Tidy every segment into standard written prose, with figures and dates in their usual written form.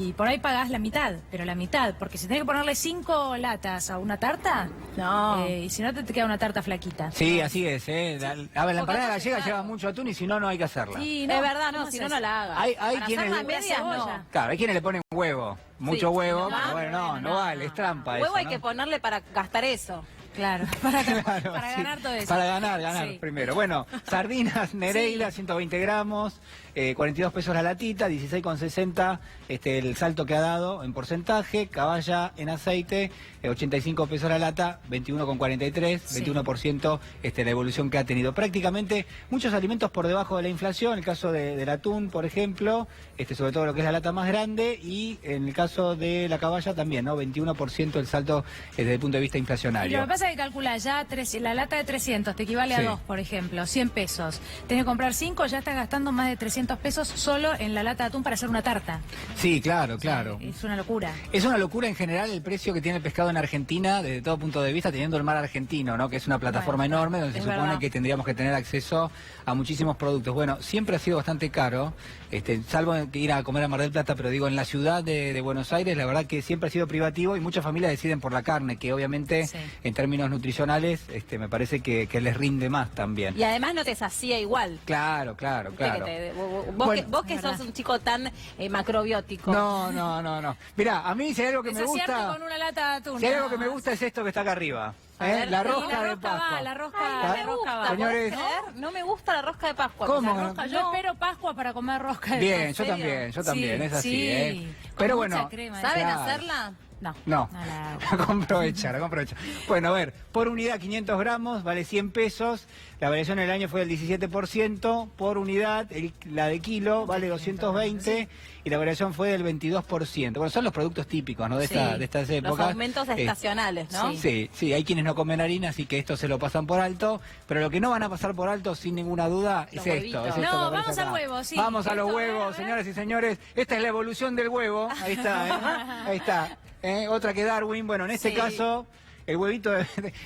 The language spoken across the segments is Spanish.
y por ahí pagás la mitad, pero la mitad, porque si tenés que ponerle 5 latas a una tarta, No. y si no te queda una tarta flaquita. Sí, así es, A ver, la empanada Porque gallega claro. lleva mucho atún y si no, no hay que hacerla. Sí, Es verdad, no, si no, no la hagas. Hay Para quienes... hacer la media, no. Claro, hay quienes le ponen huevo, mucho huevo, no pero va, bueno, no vale, es trampa Huevo eso, hay ¿no? que ponerle para gastar eso. Claro, Claro, para sí. ganar todo eso. Para ganar Sí. primero. Bueno, sardinas Nereida, 120 gramos, 42 pesos la latita, 16,60 el salto que ha dado en porcentaje. Caballa en aceite, 85 pesos la lata, 21,43, Sí. 21% la evolución que ha tenido. Prácticamente muchos alimentos por debajo de la inflación, el caso del atún, por ejemplo, sobre todo lo que es la lata más grande, y en el caso de la caballa también, ¿no? 21% el salto desde el punto de vista Y inflacionario. lo que pasa es que calculás ya la lata de 300 te equivale Sí. a 2, por ejemplo, 100 pesos. Tenés que comprar 5, ya estás gastando más de 300 pesos solo en la lata de atún para hacer una tarta. Sí, claro, claro. Es una locura. Es una locura en general el precio que tiene el pescado en Argentina desde todo punto de vista, teniendo el mar argentino, ¿no? Que es una plataforma Bueno, enorme donde se es supone verdad. que tendríamos que tener acceso a muchísimos productos. Bueno, siempre ha sido bastante caro, salvo que ir a comer a Mar del Plata, pero digo, en la ciudad de Buenos Aires, la verdad que siempre ha sido privativo y muchas familias deciden por la carne, que obviamente Sí. en términos nutricionales me parece que les rinde más también. Y además no te sacía igual. Claro. Viste que vos, Bueno, vos que es sos verdad. un chico tan macrobiótico. No. Mirá, a mí si hay algo que Es me acierto gusta... con una lata de atún. Si hay algo nada que me más. gusta es esto que está acá arriba. A ver, La sí, rosca de va, Pascua. la rosca, Ay, la no me rosca gusta, va. Señores. ¿podés creer? No me gusta la rosca de Pascua. ¿Cómo? La rosca, yo No. espero Pascua para comer rosca de Bien, Pascua. yo también, es así, sí. Con Pero mucha bueno, crema, ¿Saben Claro. hacerla? No. No, la hago. la compro hecha. Bueno, a ver, por unidad 500 gramos vale 100 pesos, la variación en el año fue del 17%, por unidad la de kilo vale 220 y la variación fue del 22%. Bueno, son los productos típicos, ¿no? De Sí. estas Los épocas. aumentos estacionales, ¿no? Sí, hay quienes no comen harina, así que esto se lo pasan por alto, pero lo que no van a pasar por alto, sin ninguna duda, Los es huevitos. esto. No, que aparece vamos al acá. huevo, sí. Vamos a los Esto, huevos, a ver. señoras y señores. Esta es la evolución del huevo. Ahí está, Ahí está. Otra que Darwin. Bueno, en este Sí. caso, el huevito...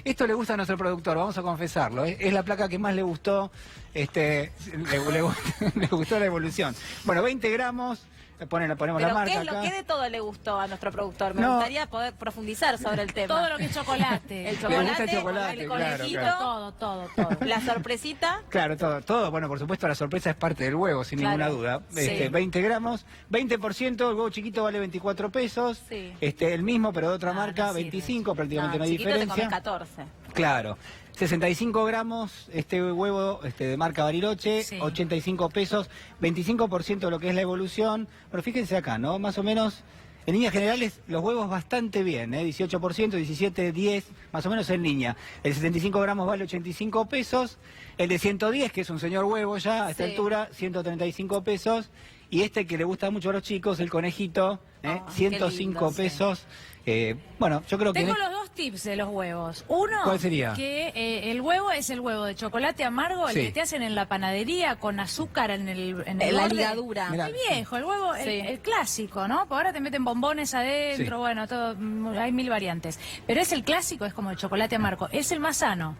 Esto le gusta a nuestro productor, vamos a confesarlo. Es la placa que más le gustó, le gustó la evolución. Bueno, 20 gramos, ponemos la Pero marca ¿qué es lo acá. que de todo le gustó a nuestro productor? Me No. gustaría poder profundizar sobre el tema. Todo lo que es chocolate. El Le gusta el chocolate, chocolate, el claro, conejito, claro. Todo. la sorpresita. Claro, todo. Bueno, por supuesto, la sorpresa es parte del huevo, sin Claro. ninguna duda. Sí. 20 gramos, 20%, el huevo chiquito vale 24 pesos. Sí. El mismo, pero de otra No, marca, no sirve. 25, prácticamente no hay chiquito te diferencia. comes 14. Claro. 65 gramos, huevo de marca Bariloche, Sí. 85 pesos, 25% de lo que es la evolución. Pero fíjense acá, ¿no? Más o menos, en líneas generales, los huevos bastante bien, 18%, 17, 10, más o menos en línea. El 75 gramos vale 85 pesos, el de 110, que es un señor huevo ya a esta Sí. altura, 135 pesos. Y este que le gusta mucho a los chicos, el conejito, qué 105 lindo, sí. pesos. Bueno, yo creo que... Tengo los dos tips de los huevos. Uno, ¿Cuál sería? que el huevo es el huevo de chocolate amargo, el Sí. que te hacen en la panadería con azúcar en el En la borde. ligadura. Mirá. El viejo, el huevo, Sí. el clásico, ¿no? Porque ahora te meten bombones adentro, Sí. bueno, todo, hay mil variantes. Pero es el clásico, es como el chocolate amargo. Es el más sano.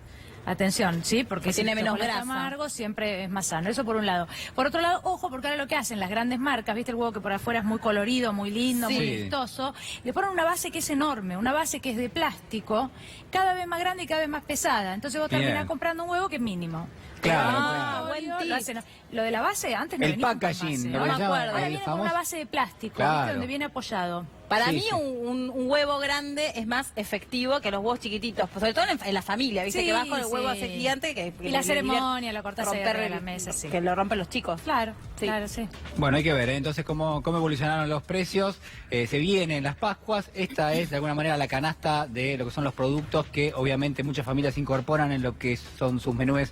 Atención, ¿sí? Porque Que si tiene el menos chocolate grasa. amargo siempre es más sano. Eso por un lado. Por otro lado, ojo, porque ahora lo que hacen las grandes marcas, ¿viste? El huevo que por afuera es muy colorido, muy lindo, Sí. muy vistoso. Le ponen una base que es enorme, una base que es de plástico, cada vez más grande y cada vez más pesada. Entonces vos Bien. terminás comprando un huevo que es mínimo. Claro, claro. Buen Buen lo, tip. hacen- lo de la base antes no El venía con packaging, base. lo No que me llaman, acuerdo. Ahora el viene con famoso- una base de plástico, Claro. ¿viste? Donde viene apoyado. Para Sí, mí sí. un huevo grande es más efectivo que los huevos chiquititos, pues sobre todo en la familia, ¿viste? Sí, que vas con el huevo sí. ese gigante que Y la le ceremonia, la cortás romper arriba de la mesa, sí. que lo rompen los chicos. Claro, Sí. claro, sí. Bueno, hay que ver, entonces cómo evolucionaron los precios. Se vienen las Pascuas. Esta es de alguna manera la canasta de lo que son los productos que obviamente muchas familias incorporan en lo que son sus menúes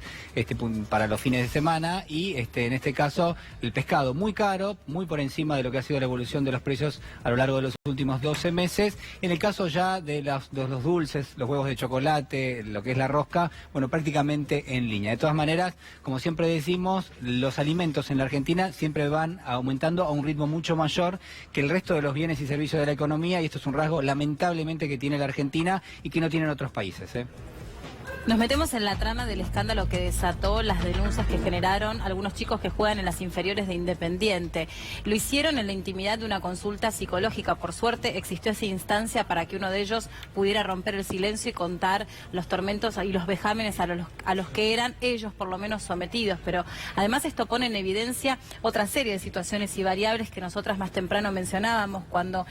para los fines de semana. Y en este caso el pescado muy caro, muy por encima de lo que ha sido la evolución de los precios a lo largo de los últimos 12 meses. En el caso ya de los dulces, los huevos de chocolate, lo que es la rosca, bueno, prácticamente en línea. De todas maneras, como siempre decimos, los alimentos en la Argentina siempre van aumentando a un ritmo mucho mayor que el resto de los bienes y servicios de la economía, y esto es un rasgo lamentablemente que tiene la Argentina y que no tienen otros países, ¿eh? Nos metemos en la trama del escándalo que desató las denuncias que generaron algunos chicos que juegan en las inferiores de Independiente. Lo hicieron en la intimidad de una consulta psicológica. Por suerte existió esa instancia para que uno de ellos pudiera romper el silencio y contar los tormentos y los vejámenes a los que eran ellos por lo menos sometidos. Pero además esto pone en evidencia otra serie de situaciones y variables que nosotras más temprano mencionábamos cuando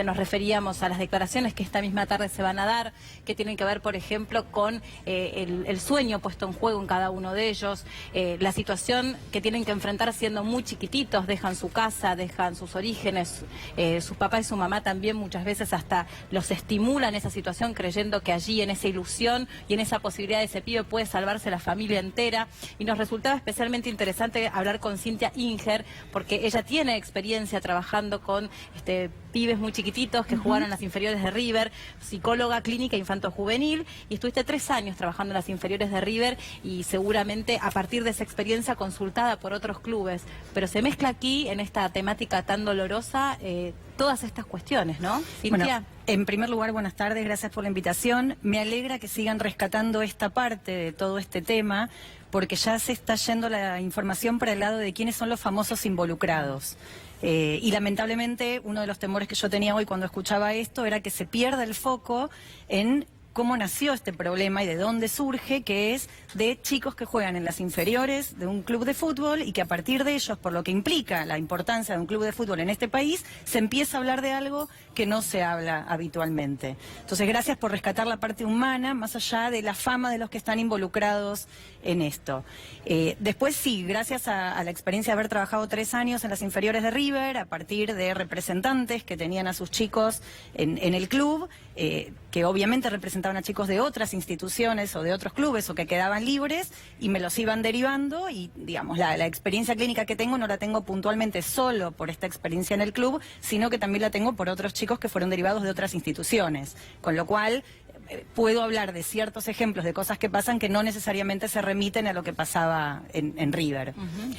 nos referíamos a las declaraciones que esta misma tarde se van a dar, que tienen que ver, por ejemplo, con el sueño puesto en juego en cada uno de ellos, la situación que tienen que enfrentar siendo muy chiquititos, dejan su casa, dejan sus orígenes, sus papás y su mamá también muchas veces hasta los estimulan esa situación creyendo que allí en esa ilusión y en esa posibilidad de ese pibe puede salvarse la familia entera. Y nos resultaba especialmente interesante hablar con Cintia Inger porque ella tiene experiencia trabajando con pibes muy chiquititos que jugaron en las inferiores de River, psicóloga clínica infanto-juvenil, y estuviste 3 años trabajando en las inferiores de River y seguramente a partir de esa experiencia consultada por otros clubes. Pero se mezcla aquí, en esta temática tan dolorosa, todas estas cuestiones, ¿no? Cintia. Bueno, en primer lugar, buenas tardes, gracias por la invitación. Me alegra que sigan rescatando esta parte de todo este tema, porque ya se está yendo la información para el lado de quiénes son los famosos involucrados. Y lamentablemente uno de los temores que yo tenía hoy cuando escuchaba esto era que se pierda el foco en cómo nació este problema y de dónde surge, que es de chicos que juegan en las inferiores de un club de fútbol y que a partir de ellos, por lo que implica la importancia de un club de fútbol en este país, se empieza a hablar de algo que no se habla habitualmente. Entonces, gracias por rescatar la parte humana, más allá de la fama de los que están involucrados en esto. Después sí, gracias a la experiencia de haber trabajado 3 años en las inferiores de River, a partir de representantes que tenían a sus chicos en el club, que obviamente representaban a chicos de otras instituciones o de otros clubes o que quedaban libres y me los iban derivando y, digamos, la experiencia clínica que tengo no la tengo puntualmente solo por esta experiencia en el club, sino que también la tengo por otros chicos que fueron derivados de otras instituciones, con lo cual puedo hablar de ciertos ejemplos de cosas que pasan que no necesariamente se remiten a lo que pasaba en River.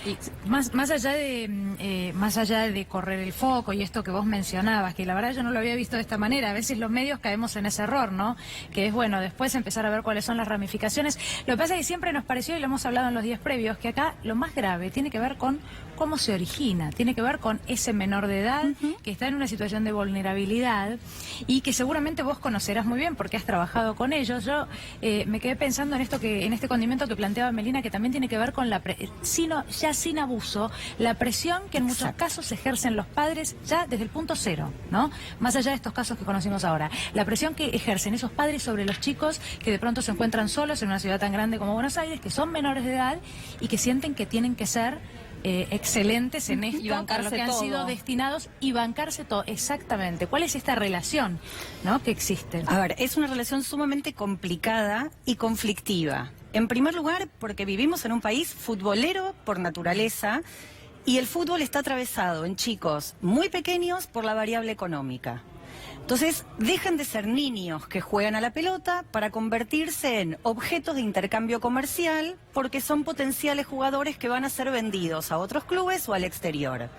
Y más allá de correr el foco y esto que vos mencionabas, que la verdad yo no lo había visto de esta manera, a veces los medios caemos en ese error, ¿no? Que es bueno después empezar a ver cuáles son las ramificaciones. Lo que pasa es que siempre nos pareció, y lo hemos hablado en los días previos, que acá lo más grave tiene que ver con cómo se origina, tiene que ver con ese menor de edad que está en una situación de vulnerabilidad y que seguramente vos conocerás muy bien porque has trabajado con ellos. Yo me quedé pensando en este condimento que planteaba Melina, que también tiene que ver con ya sin abuso, la presión que en muchos casos ejercen los padres ya desde el punto cero, ¿no? Más allá de estos casos que conocimos ahora, la presión que ejercen esos padres sobre los chicos que de pronto se encuentran solos en una ciudad tan grande como Buenos Aires, que son menores de edad y que sienten que tienen que ser excelentes en esto, para lo que han sido destinados y bancarse todo. Exactamente. ¿Cuál es esta relación, ¿no?, que existe? A ver, es una relación sumamente complicada y conflictiva. En primer lugar, porque vivimos en un país futbolero por naturaleza y el fútbol está atravesado en chicos muy pequeños por la variable económica. Entonces, dejan de ser niños que juegan a la pelota para convertirse en objetos de intercambio comercial porque son potenciales jugadores que van a ser vendidos a otros clubes o al exterior.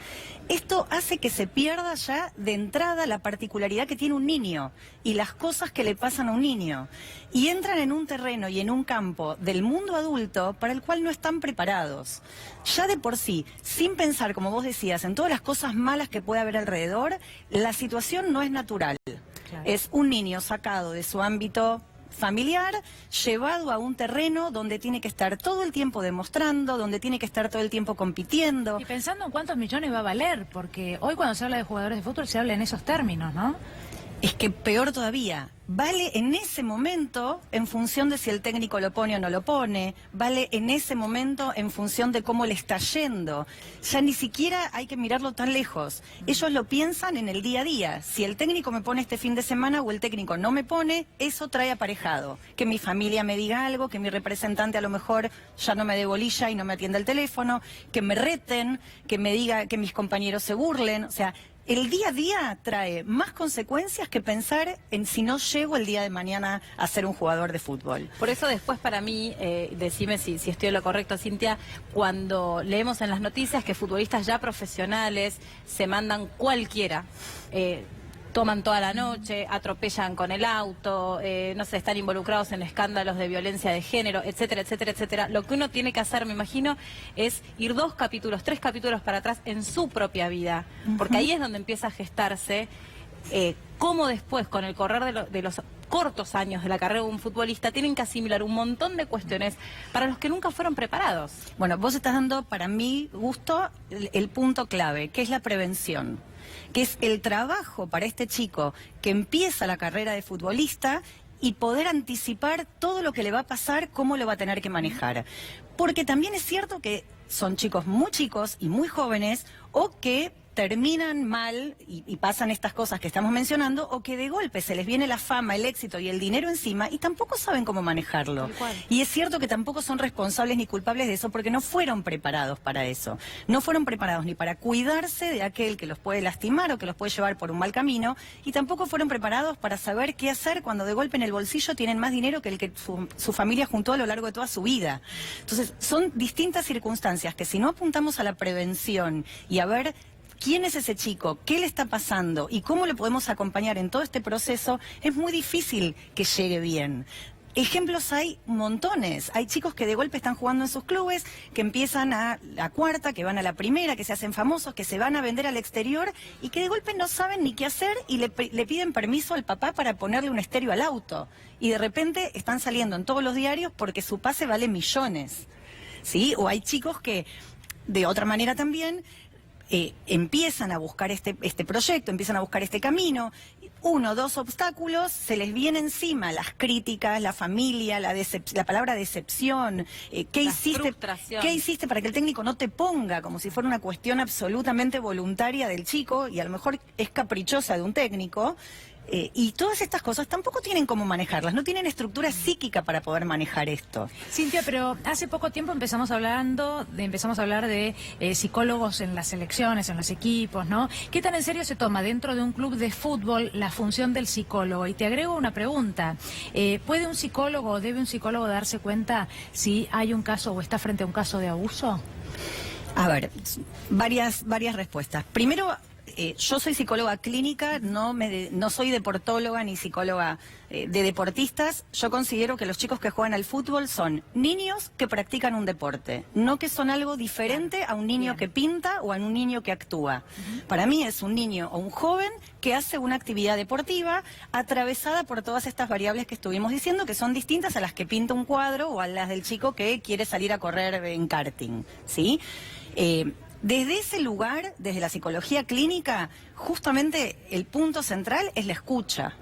Esto hace que se pierda ya de entrada la particularidad que tiene un niño y las cosas que le pasan a un niño. Y entran en un terreno y en un campo del mundo adulto para el cual no están preparados. Ya de por sí, sin pensar, como vos decías, en todas las cosas malas que puede haber alrededor, la situación no es natural. Claro. Es un niño sacado de su ámbito familiar, llevado a un terreno donde tiene que estar todo el tiempo demostrando, donde tiene que estar todo el tiempo compitiendo. Y pensando en cuántos millones va a valer, porque hoy cuando se habla de jugadores de fútbol se habla en esos términos, ¿no? Es que peor todavía, vale en ese momento en función de si el técnico lo pone o no lo pone, vale en ese momento en función de cómo le está yendo. Ya ni siquiera hay que mirarlo tan lejos. Ellos lo piensan en el día a día. Si el técnico me pone este fin de semana o el técnico no me pone, eso trae aparejado. Que mi familia me diga algo, que mi representante a lo mejor ya no me dé bolilla y no me atienda el teléfono, que me reten, que me diga que mis compañeros se burlen, o sea, el día a día trae más consecuencias que pensar en si no llego el día de mañana a ser un jugador de fútbol. Por eso después para mí, decime si estoy en lo correcto, Cintia, cuando leemos en las noticias que futbolistas ya profesionales se mandan cualquiera, toman toda la noche, atropellan con el auto, no sé, están involucrados en escándalos de violencia de género, etcétera, etcétera, etcétera. Lo que uno tiene que hacer, me imagino, es ir 2 capítulos, 3 capítulos para atrás en su propia vida, porque ahí es donde empieza a gestarse cómo después, con el correr de los cortos años de la carrera de un futbolista, tienen que asimilar un montón de cuestiones para los que nunca fueron preparados. Bueno, vos estás dando, para mi gusto, el punto clave, que es la prevención, que es el trabajo para este chico que empieza la carrera de futbolista y poder anticipar todo lo que le va a pasar, cómo lo va a tener que manejar. Porque también es cierto que son chicos y muy jóvenes, o que terminan mal y pasan estas cosas que estamos mencionando, o que de golpe se les viene la fama, el éxito y el dinero encima y tampoco saben cómo manejarlo. Y es cierto que tampoco son responsables ni culpables de eso porque no fueron preparados para eso. No fueron preparados ni para cuidarse de aquel que los puede lastimar o que los puede llevar por un mal camino, y tampoco fueron preparados para saber qué hacer cuando de golpe en el bolsillo tienen más dinero que el que su familia juntó a lo largo de toda su vida. Entonces, son distintas circunstancias que si no apuntamos a la prevención y a ver quién es ese chico, qué le está pasando y cómo le podemos acompañar en todo este proceso, es muy difícil que llegue bien. Ejemplos hay montones. Hay chicos que de golpe están jugando en sus clubes, que empiezan a la cuarta, que van a la primera, que se hacen famosos, que se van a vender al exterior y que de golpe no saben ni qué hacer y le piden permiso al papá para ponerle un estéreo al auto. Y de repente están saliendo en todos los diarios porque su pase vale millones. ¿Sí? O hay chicos que, de otra manera también, empiezan a buscar este proyecto, empiezan a buscar este camino, 1 o 2 obstáculos, se les viene encima las críticas, la familia, la palabra decepción, ¿qué hiciste para que el técnico no te ponga? Como si fuera una cuestión absolutamente voluntaria del chico y a lo mejor es caprichosa de un técnico. Y todas estas cosas tampoco tienen cómo manejarlas, no tienen estructura psíquica para poder manejar esto. Cintia, pero hace poco tiempo empezamos a hablar de psicólogos en las selecciones, en los equipos, ¿no? ¿Qué tan en serio se toma dentro de un club de fútbol la función del psicólogo? Y te agrego una pregunta. ¿Puede un psicólogo o debe un psicólogo darse cuenta si hay un caso o está frente a un caso de abuso? A ver, varias respuestas. Primero, yo soy psicóloga clínica, no soy deportóloga ni psicóloga de deportistas. Yo considero que los chicos que juegan al fútbol son niños que practican un deporte, no que son algo diferente a un niño que pinta o a un niño que actúa. Para mí es un niño o un joven que hace una actividad deportiva atravesada por todas estas variables que estuvimos diciendo, que son distintas a las que pinta un cuadro o a las del chico que quiere salir a correr en karting, ¿sí? Desde ese lugar, desde la psicología clínica, justamente el punto central es la escucha.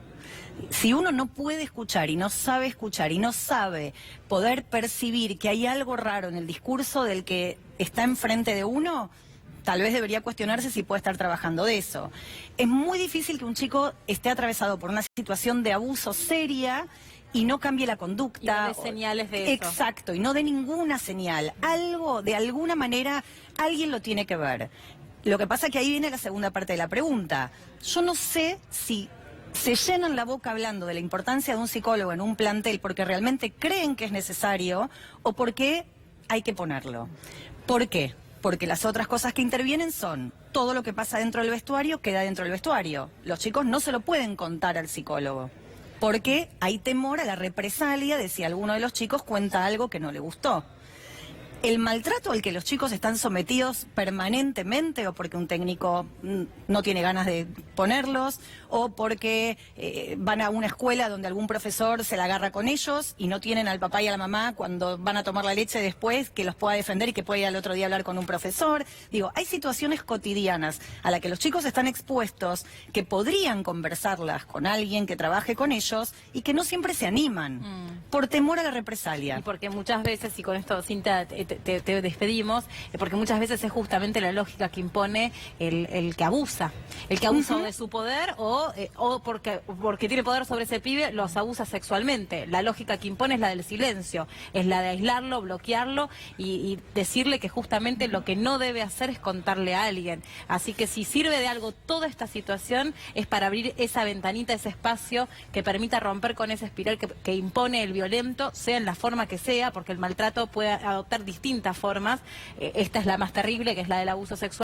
Si uno no puede escuchar y no sabe poder percibir que hay algo raro en el discurso del que está enfrente de uno, tal vez debería cuestionarse si puede estar trabajando de eso. Es muy difícil que un chico esté atravesado por una situación de abuso seria y no cambie la conducta. Y no dé señales de eso. Exacto, y no dé ninguna señal. Algo, de alguna manera, alguien lo tiene que ver. Lo que pasa es que ahí viene la segunda parte de la pregunta. Yo no sé si se llenan la boca hablando de la importancia de un psicólogo en un plantel porque realmente creen que es necesario o porque hay que ponerlo. ¿Por qué? Porque las otras cosas que intervienen son todo lo que pasa dentro del vestuario queda dentro del vestuario. Los chicos no se lo pueden contar al psicólogo, porque hay temor a la represalia de si alguno de los chicos cuenta algo que no le gustó. El maltrato al que los chicos están sometidos permanentemente, o porque un técnico no tiene ganas de ponerlos, o porque van a una escuela donde algún profesor se la agarra con ellos y no tienen al papá y a la mamá cuando van a tomar la leche después que los pueda defender y que pueda ir al otro día a hablar con un profesor. Digo, hay situaciones cotidianas a las que los chicos están expuestos que podrían conversarlas con alguien que trabaje con ellos y que no siempre se animan por temor a la represalia. Y porque muchas veces, y con esto, Cintia, te despedimos, porque muchas veces es justamente la lógica que impone el que abusa. El que abusa de su poder o porque tiene poder sobre ese pibe, los abusa sexualmente. La lógica que impone es la del silencio, es la de aislarlo, bloquearlo y decirle que justamente lo que no debe hacer es contarle a alguien. Así que si sirve de algo toda esta situación es para abrir esa ventanita, ese espacio que permita romper con esa espiral que impone el violento, sea en la forma que sea, porque el maltrato puede adoptar distintas formas. Esta es la más terrible, que es la del abuso sexual.